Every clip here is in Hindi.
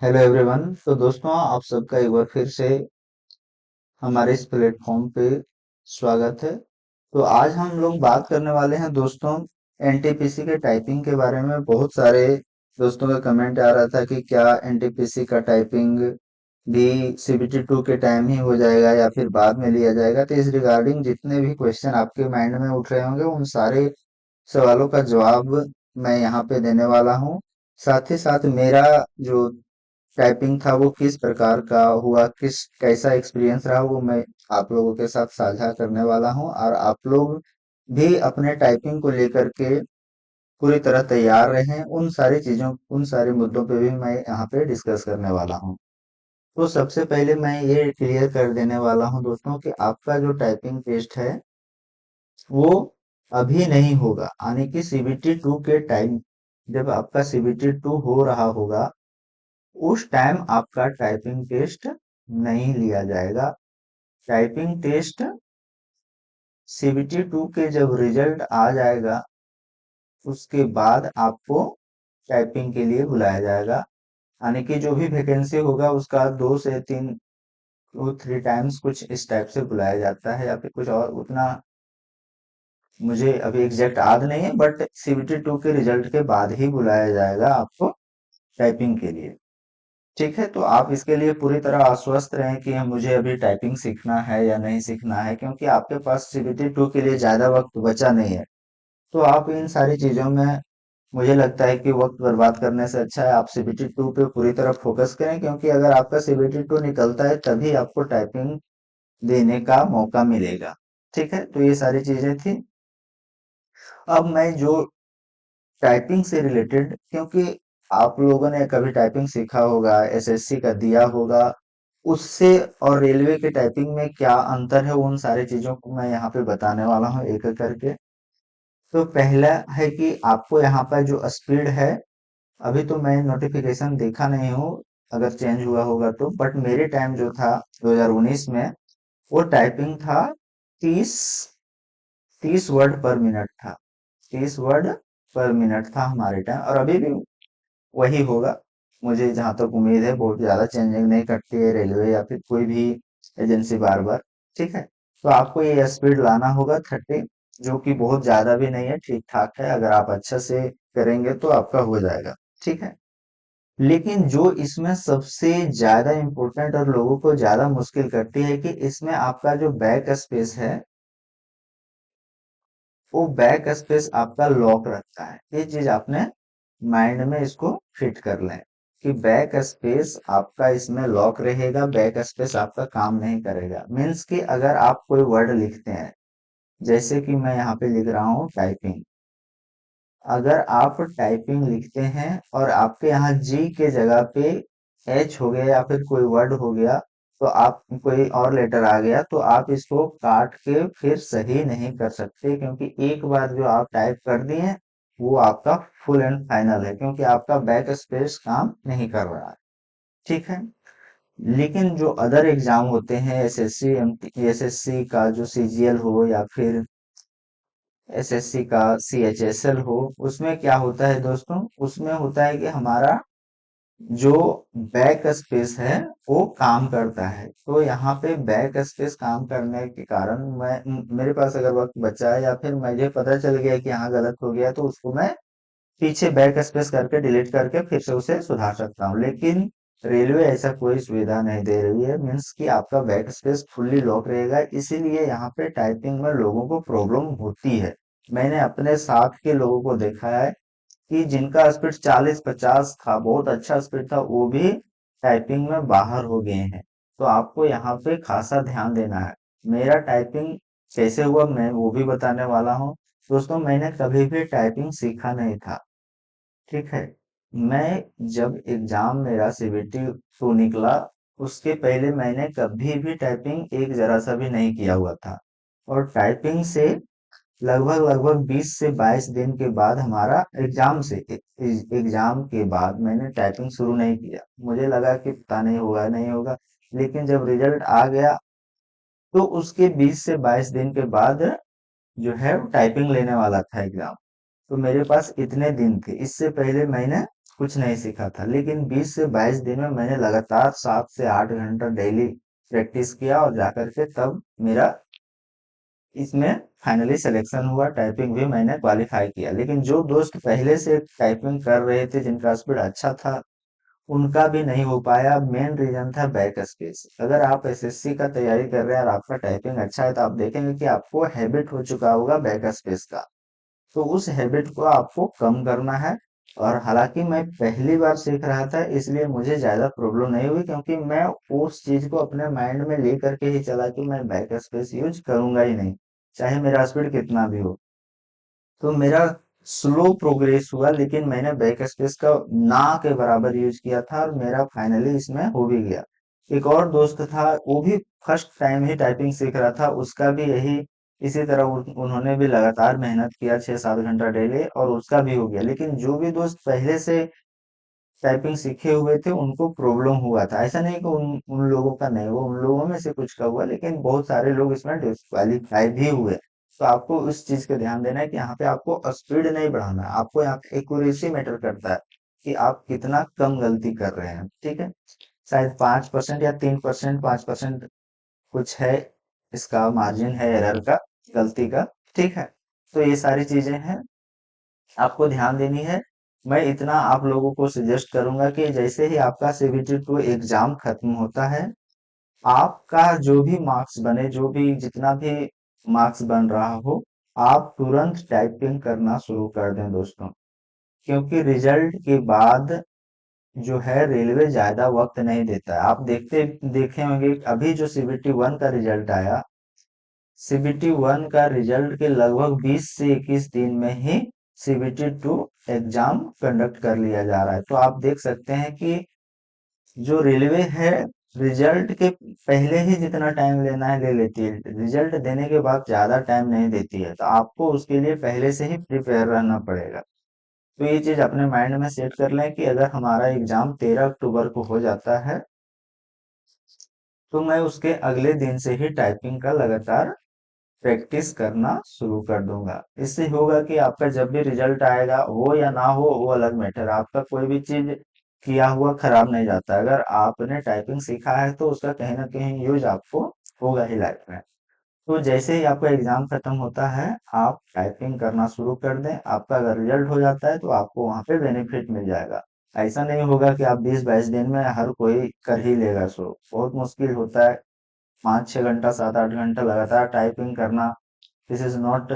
Hello everyone. तो दोस्तों आप सबका एक बार फिर से हमारे इस प्लेटफॉर्म पे स्वागत है। तो आज हम लोग बात करने वाले हैं दोस्तों एनटीपीसी के टाइपिंग के बारे में। बहुत सारे दोस्तों का कमेंट आ रहा था कि क्या एनटीपीसी का टाइपिंग भी सीबीटी 2 के टाइम ही हो जाएगा या फिर बाद में लिया जाएगा। तो इस रिगार्डिंग जितने भी क्वेश्चन आपके माइंड में उठ रहे होंगे उन सारे सवालों का जवाब मैं यहाँ पे देने वाला हूँ। साथ ही साथ मेरा जो टाइपिंग था वो किस प्रकार का हुआ, किस कैसा एक्सपीरियंस रहा, वो मैं आप लोगों के साथ साझा करने वाला हूँ। और आप लोग भी अपने टाइपिंग को लेकर के पूरी तरह तैयार रहें। उन सारी चीजों उन सारे मुद्दों पे भी मैं यहाँ पे डिस्कस करने वाला हूँ। तो सबसे पहले मैं ये क्लियर कर देने वाला हूँ दोस्तों कि आपका जो टाइपिंग टेस्ट है वो अभी नहीं होगा, यानी कि सीबीटी 2 के टाइम जब आपका सीबीटी 2 हो रहा होगा उस टाइम आपका टाइपिंग टेस्ट नहीं लिया जाएगा। टाइपिंग टेस्ट सीबीटी 2 के जब रिजल्ट आ जाएगा उसके बाद आपको टाइपिंग के लिए बुलाया जाएगा। यानी कि जो भी वैकेंसी होगा उसका 2 टाइम्स कुछ इस टाइप से बुलाया जाता है, या फिर कुछ और उतना मुझे अभी एग्जैक्ट याद नहीं है, बट सीबीटी 2 के रिजल्ट के बाद ही बुलाया जाएगा आपको टाइपिंग के लिए। ठीक है, तो आप इसके लिए पूरी तरह आश्वस्त रहें कि मुझे अभी टाइपिंग सीखना है या नहीं सीखना है, क्योंकि आपके पास सीबीटी 2 के लिए ज्यादा वक्त बचा नहीं है। तो आप इन सारी चीजों में मुझे लगता है कि वक्त बर्बाद करने से अच्छा है आप सीबीटी 2 पे पूरी तरह फोकस करें, क्योंकि अगर आपका सीबीटी 2 निकलता है तभी आपको टाइपिंग देने का मौका मिलेगा। ठीक है, तो ये सारी चीजें थी। अब मैं जो टाइपिंग से रिलेटेड, क्योंकि आप लोगों ने कभी टाइपिंग सीखा होगा, एसएससी का दिया होगा, उससे और रेलवे के टाइपिंग में क्या अंतर है उन सारी चीजों को मैं यहाँ पे बताने वाला हूँ एक एक करके। तो पहला है कि आपको यहाँ पर जो स्पीड है, अभी तो मैं नोटिफिकेशन देखा नहीं हूँ अगर चेंज हुआ होगा तो, बट मेरे टाइम जो था 2019 में वो टाइपिंग था 30 30 वर्ड पर मिनट था। 30 वर्ड पर मिनट था हमारे टाइम, और अभी भी वही होगा। मुझे जहां तक उम्मीद है बहुत ज्यादा चेंजिंग नहीं करती है रेलवे या फिर कोई भी एजेंसी बार बार। ठीक है, तो आपको ये स्पीड लाना होगा 30, जो कि बहुत ज्यादा भी नहीं है, ठीक ठाक है। अगर आप अच्छा से करेंगे तो आपका हो जाएगा। ठीक है, लेकिन जो इसमें सबसे ज्यादा इम्पोर्टेंट और लोगों को ज्यादा मुश्किल करती है कि इसमें आपका जो बैक स्पेस है वो बैक स्पेस आपका लॉक रखता है। ये चीज आपने माइंड में इसको फिट कर लें कि बैक स्पेस आपका इसमें लॉक रहेगा, बैक स्पेस आपका काम नहीं करेगा। मीन्स कि अगर आप कोई वर्ड लिखते हैं, जैसे कि मैं यहाँ पे लिख रहा हूँ टाइपिंग, अगर आप टाइपिंग लिखते हैं और आपके यहाँ जी के जगह पे एच हो गया या फिर कोई वर्ड हो गया, तो आप कोई और लेटर आ गया तो आप इसको काट के फिर सही नहीं कर सकते, क्योंकि एक बार जो आप टाइप कर दिए वो आपका फुल एंड फाइनल है, क्योंकि आपका बैक स्पेस काम नहीं कर रहा है। ठीक है, लेकिन जो अदर एग्जाम होते हैं एसएससी एसएससी का जो सीजीएल हो या फिर एसएससी का सीएचएसएल हो, उसमें क्या होता है दोस्तों, उसमें होता है कि हमारा जो बैक स्पेस है वो काम करता है। तो यहाँ पे बैक स्पेस काम करने के कारण मेरे पास अगर वक्त बचा है या फिर मुझे पता चल गया कि यहाँ गलत हो गया, तो उसको मैं पीछे बैक स्पेस करके डिलीट करके फिर से उसे सुधार सकता हूँ। लेकिन रेलवे ऐसा कोई सुविधा नहीं दे रही है, मीन्स कि आपका बैक स्पेस फुल्ली लॉक रहेगा। इसीलिए यहाँ पे टाइपिंग में लोगों को प्रॉब्लम होती है। मैंने अपने साथ के लोगों को देखा है कि जिनका स्पीड 40-50 था, बहुत अच्छा स्पीड था, वो भी टाइपिंग में बाहर हो गए हैं। तो आपको यहाँ पे खासा ध्यान देना है। मेरा टाइपिंग कैसे हुआ मैं वो भी बताने वाला हूँ। दोस्तों मैंने कभी भी टाइपिंग सीखा नहीं था। ठीक है, मैं जब एग्जाम मेरा सीबीटी 2 निकला उसके पहले मैंने कभी भी टाइपिंग एक जरा सा भी नहीं किया हुआ था। और टाइपिंग से लगभग लगभग 20 से 22 दिन के बाद हमारा एग्जाम के बाद मैंने टाइपिंग शुरू नहीं किया। मुझे लगा कि पता नहीं होगा नहीं होगा, लेकिन जब रिजल्ट आ गया तो उसके 20 से 22 दिन के बाद जो है टाइपिंग लेने वाला था एग्जाम। तो मेरे पास इतने दिन थे, इससे पहले मैंने कुछ नहीं सीखा था, लेकिन 20 से 22 दिन में मैंने लगातार 7 से 8 घंटा डेली प्रैक्टिस किया और जाकर के तब मेरा इसमें फाइनली सिलेक्शन हुआ। टाइपिंग भी मैंने क्वालिफाई किया। लेकिन जो दोस्त पहले से टाइपिंग कर रहे थे, जिनका स्पीड अच्छा था, उनका भी नहीं हो पाया। मेन रीजन था बैक स्पेस। अगर आप एसएससी का तैयारी कर रहे हैं और आपका टाइपिंग अच्छा है, तो आप देखेंगे कि आपको हैबिट हो चुका होगा बैक स्पेस का। तो उस हैबिट को आपको कम करना है। और हालांकि मैं पहली बार सीख रहा था, इसलिए मुझे ज्यादा प्रॉब्लम नहीं हुई, क्योंकि मैं उस चीज को अपने माइंड में ले करके ही चला कि मैं बैक स्पेस यूज करूंगा ही नहीं, चाहे मेरा स्पीड कितना भी हो। तो मेरा स्लो प्रोग्रेस हुआ, लेकिन मैंने बैक स्पेस का ना के बराबर यूज किया था और मेरा फाइनली इसमें हो भी गया। एक और दोस्त था, वो भी फर्स्ट टाइम ही टाइपिंग सीख रहा था, उसका भी यही इसी तरह उन्होंने भी लगातार मेहनत किया 6-7 घंटा डेली और उसका भी हो गया। लेकिन जो भी दोस्त पहले से टाइपिंग सीखे हुए थे, उनको प्रॉब्लम हुआ था। ऐसा नहीं कि उन उन लोगों का नहीं हुआ, उन लोगों में से कुछ का हुआ, लेकिन बहुत सारे लोग इसमें डिस्क्वालीफाई भी हुए। तो आपको उस चीज का ध्यान देना है कि यहाँ पे आपको स्पीड नहीं बढ़ाना है, आपको यहाँ पे एक्यूरेसी मैटर करता है कि आप कितना कम गलती कर रहे हैं। ठीक है, शायद 5% या 3%, 5% कुछ है, इसका मार्जिन है एरर का, गलती का। ठीक है, तो ये सारी चीजें हैं, आपको ध्यान देनी है। मैं इतना आप लोगों को सजेस्ट करूंगा कि जैसे ही आपका सीबीटी 2 एग्जाम खत्म होता है, आपका जो भी मार्क्स बने, जो भी जितना भी मार्क्स बन रहा हो, आप तुरंत टाइपिंग करना शुरू कर दें दोस्तों। क्योंकि रिजल्ट के बाद जो है रेलवे ज्यादा वक्त नहीं देता है। आप देखे होंगे अभी जो सीबीटी 1 का रिजल्ट आया, सीबीटी 1 का रिजल्ट के लगभग 20 से 21 दिन में ही सीबीटी 2 एग्जाम कंडक्ट कर लिया जा रहा है। तो आप देख सकते हैं कि जो रेलवे है, रिजल्ट के पहले ही जितना टाइम लेना है ले लेती है, रिजल्ट देने के बाद ज्यादा टाइम नहीं देती है। तो आपको उसके लिए पहले से ही प्रिपेयर रहना पड़ेगा। तो ये चीज अपने माइंड में सेट कर लें कि अगर हमारा एग्जाम 13 अक्टूबर को हो जाता है, तो मैं उसके अगले दिन से ही टाइपिंग का लगातार प्रैक्टिस करना शुरू कर दूंगा। इससे होगा कि आपका जब भी रिजल्ट आएगा, हो या ना हो वो अलग मैटर, आपका कोई भी चीज किया हुआ खराब नहीं जाता। अगर आपने टाइपिंग सीखा है तो उसका कहीं ना कहीं यूज आपको होगा ही लाइफ में। तो जैसे ही आपका एग्जाम खत्म होता है, आप टाइपिंग करना शुरू कर दें। आपका अगर रिजल्ट हो जाता है तो आपको वहां पे बेनिफिट मिल जाएगा। ऐसा नहीं होगा कि आप 20-22 दिन में हर कोई कर ही लेगा, सो बहुत मुश्किल होता है। 5-6 घंटा, 7-8 घंटा लगातार टाइपिंग करना, this is not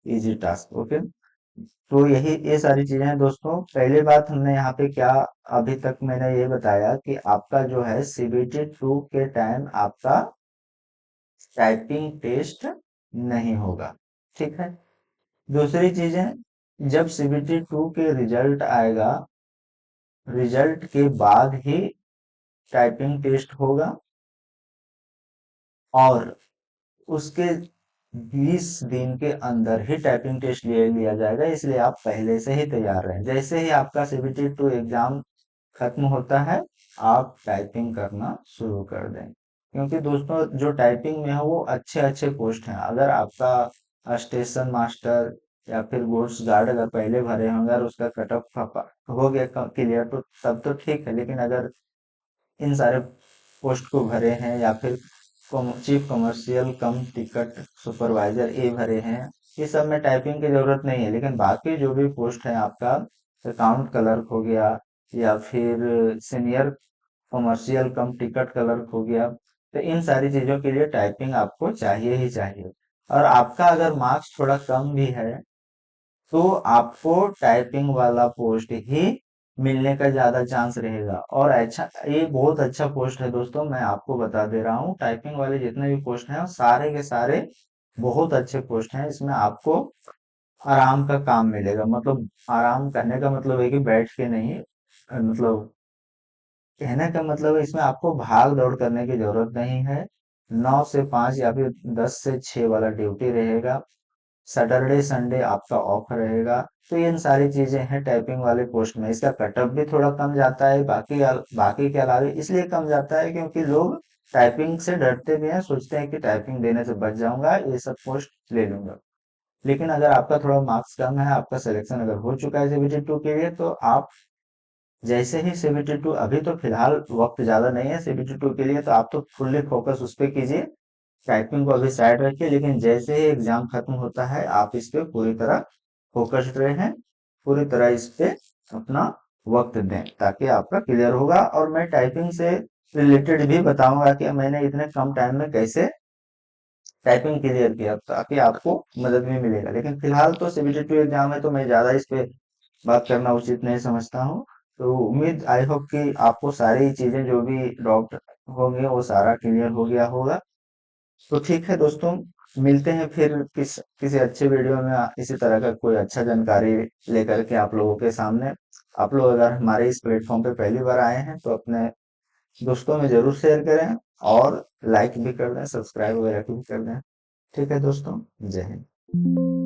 easy task. Okay, तो यही ये सारी चीजें हैं दोस्तों। पहली बात हमने यहाँ पे क्या, अभी तक मैंने ये बताया कि आपका जो है सीबीटी 2 के टाइम आपका टाइपिंग टेस्ट नहीं होगा। ठीक है, दूसरी चीजें, जब सीबीटी 2 के रिजल्ट आएगा, रिजल्ट के बाद ही टाइपिंग टेस्ट होगा और उसके 20 दिन के अंदर ही टाइपिंग टेस्ट ले लिया जाएगा। इसलिए आप पहले से ही तैयार रहें। जैसे ही आपका सीबीटी 2 एग्जाम खत्म होता है, आप टाइपिंग करना शुरू कर दें। क्योंकि दोस्तों जो टाइपिंग में है वो अच्छे अच्छे पोस्ट हैं। अगर आपका स्टेशन मास्टर या फिर गोड्स गार्ड अगर पहले भरे होंगे और उसका कट ऑफ हो गया क्लियर, तो तब तो ठीक है। लेकिन अगर इन सारे पोस्ट को भरे हैं या फिर चीफ कमर्शियल कम टिकट सुपरवाइजर ये भरे हैं, ये सब में टाइपिंग की जरूरत नहीं है। लेकिन बाकी जो भी पोस्ट है, आपका अकाउंट क्लर्क हो गया या फिर सीनियर कमर्शियल कम टिकट क्लर्क हो गया, तो इन सारी चीजों के लिए टाइपिंग आपको चाहिए ही चाहिए। और आपका अगर मार्क्स थोड़ा कम भी है, तो आपको टाइपिंग वाला पोस्ट ही मिलने का ज्यादा चांस रहेगा। और अच्छा, ये बहुत अच्छा पोस्ट है दोस्तों, मैं आपको बता दे रहा हूँ। टाइपिंग वाले जितने भी पोस्ट हैं, वो सारे के सारे बहुत अच्छे पोस्ट हैं। इसमें आपको आराम का काम मिलेगा। मतलब आराम करने का मतलब है कि बैठ के नहीं, मतलब कहने का मतलब है इसमें आपको भाग दौड़ करने की जरूरत नहीं है। 9 से 5 या फिर 10 से 6 वाला ड्यूटी रहेगा। सैटरडे संडे आपका ऑफ रहेगा। तो ये इन सारी चीजें हैं टाइपिंग वाले पोस्ट में। इसका कटअप भी थोड़ा कम जाता है, बाकी के अलावे इसलिए कम जाता है क्योंकि लोग टाइपिंग से डरते भी हैं, सोचते हैं कि टाइपिंग देने से बच जाऊंगा, ये सब पोस्ट ले लूंगा। लेकिन अगर आपका थोड़ा मार्क्स कम है, आपका सिलेक्शन अगर हो चुका है सीबीटी 2 के लिए, तो आप जैसे ही CBT2, अभी तो फिलहाल वक्त ज्यादा नहीं है CBT2 के लिए, तो आप तो फुल्ली फोकस उस पे कीजिए, टाइपिंग को अभी साइड रखिए। लेकिन जैसे ही एग्जाम खत्म होता है आप इस पे पूरी तरह फोकस्ड रहें, पूरी तरह इस पे अपना वक्त दें, ताकि आपका क्लियर होगा। और मैं टाइपिंग से रिलेटेड भी बताऊंगा कि मैंने इतने कम टाइम में कैसे टाइपिंग क्लियर किया, ताकि आपको मदद भी मिलेगा। लेकिन फिलहाल तो CBT2 एग्जाम है, तो मैं ज्यादा इस पे बात करना उचित नहीं समझता हूँ। तो उम्मीद, आई होप कि आपको सारी चीजें जो भी डाउट होंगे वो सारा क्लियर हो गया होगा। तो ठीक है दोस्तों, मिलते हैं फिर किसी अच्छे वीडियो में, इसी तरह का कोई अच्छा जानकारी लेकर के आप लोगों के सामने। आप लोग अगर हमारे इस प्लेटफॉर्म पे पहली बार आए हैं तो अपने दोस्तों में जरूर शेयर करें, और लाइक भी कर दें, सब्सक्राइब वगैरह भी कर दें। ठीक है दोस्तों, जय हिंद।